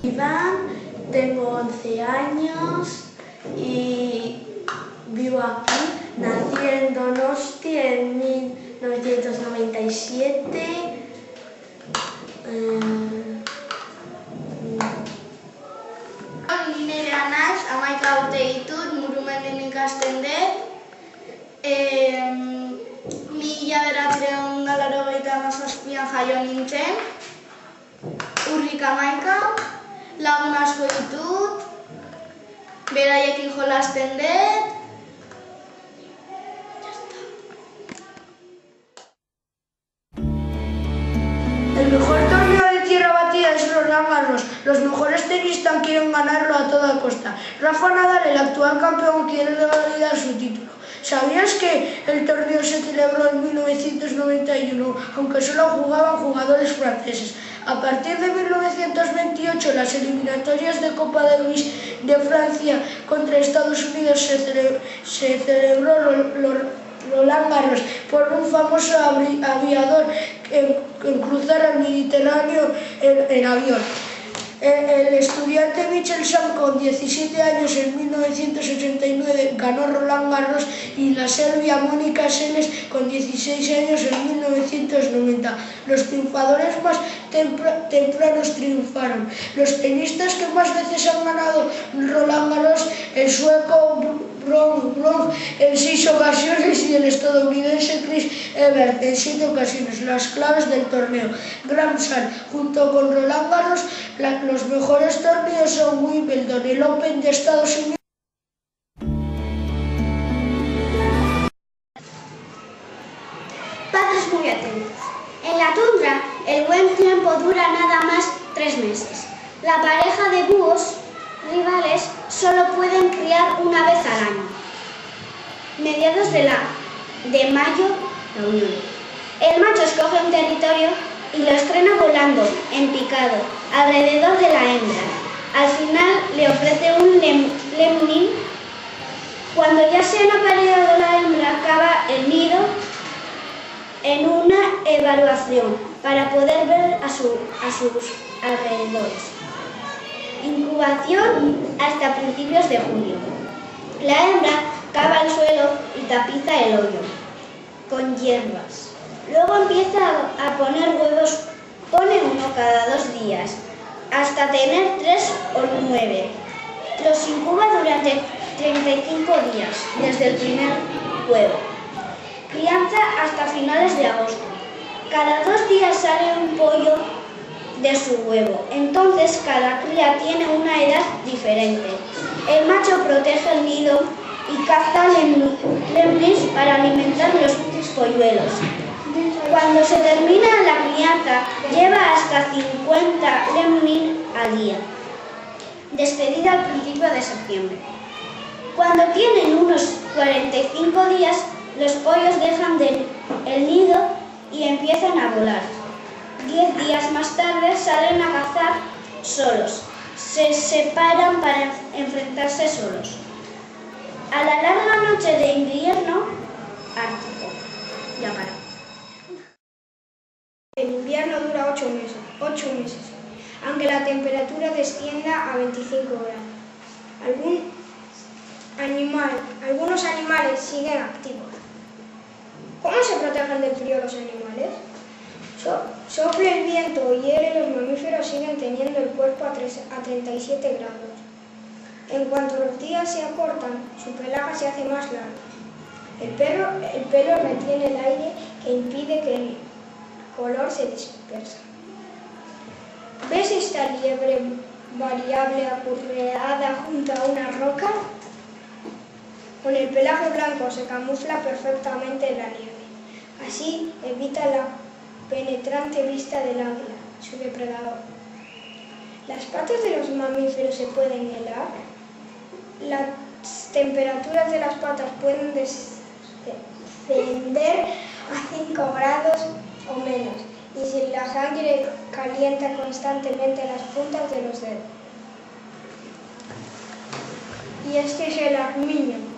Iván, tengo 11 años y vivo aquí. Nací en Donosti en 1997. Nirea naiz, 11 urte ditut, Murumendin ikasten dut. 1987an jaio nintzen, urrik 11, lagun asko ditut, beraiekin jolasten dut. El mejor torneo de tierra batida es Roland Garros. Los mejores tenistas quieren ganarlo a toda costa. Rafa Nadal, el actual campeón, quiere revalidar su título. ¿Sabías que el torneo se celebró en 1991, aunque solo jugaban jugadores franceses? A partir de 1928, las eliminatorias de Copa Davis de Francia contra Estados Unidos se celebró Roland Garros por un famoso aviador en cruzar el Mediterráneo en avión. El estudiante Michelson, con 17 años en 1989, ganó Roland Garros, y la serbia Mónica Seles, con 16 años en 1990. Los triunfadores más tempranos triunfaron. Los tenistas que más veces han ganado Roland Garros: el sueco Björn en 6 ocasiones y el estadounidense Chris Evert en 7 ocasiones. Las claves del torneo: Grand Slam. Junto con Roland Garros, los mejores torneos son Wimbledon, el Open de Estados Unidos. Padres muy atentos. En la tundra, el buen tiempo dura nada más 3 meses. La pareja de búhos rivales solo pueden criar una vez al año. Mediados de mayo, la unión. El macho escoge un territorio y lo estrena volando, en picado, alrededor de la hembra. Al final le ofrece un lemnin. Cuando ya se han apareado, la hembra cava el nido en una evaluación para poder ver a sus alrededores. Incubación hasta principios de julio. La hembra cava el suelo y tapiza el hoyo con hierbas. Luego empieza a poner huevos, pone uno cada 2 días, hasta tener 3 o 9. Los incuba durante 35 días, desde el primer huevo. Crianza hasta finales de agosto. Cada 2 días sale un pollo de su huevo, entonces cada cría tiene una edad diferente. El macho protege el nido y caza lemnis para alimentar los polluelos. Cuando se termina la crianza, lleva hasta 50 lemnis al día. Despedida al principio de septiembre. Cuando tienen unos 45 días, los pollos dejan el nido y empiezan a volar. 10 días más tarde salen a cazar solos. Se separan para enfrentarse solos. A la larga noche de invierno ártico. Ya para. El invierno dura 8 meses, aunque la temperatura descienda a 25 grados. Algunos animales siguen activos. ¿Cómo se protegen del frío los animales? Sopla el viento y hielo, y los mamíferos siguen teniendo el cuerpo a 37 grados. En cuanto los días se acortan, su pelaje se hace más largo. El pelo retiene el aire, que impide que el color se dispersa. ¿Ves esta liebre variable acurrucada junto a una roca? Con el pelaje blanco se camufla perfectamente en la nieve. Así evita la penetrante vista del águila, su depredador. ¿Las patas de los mamíferos se pueden helar? Las temperaturas de las patas pueden descender a 5 grados o menos, y si la sangre calienta constantemente las puntas de los dedos. Y este es el armiño.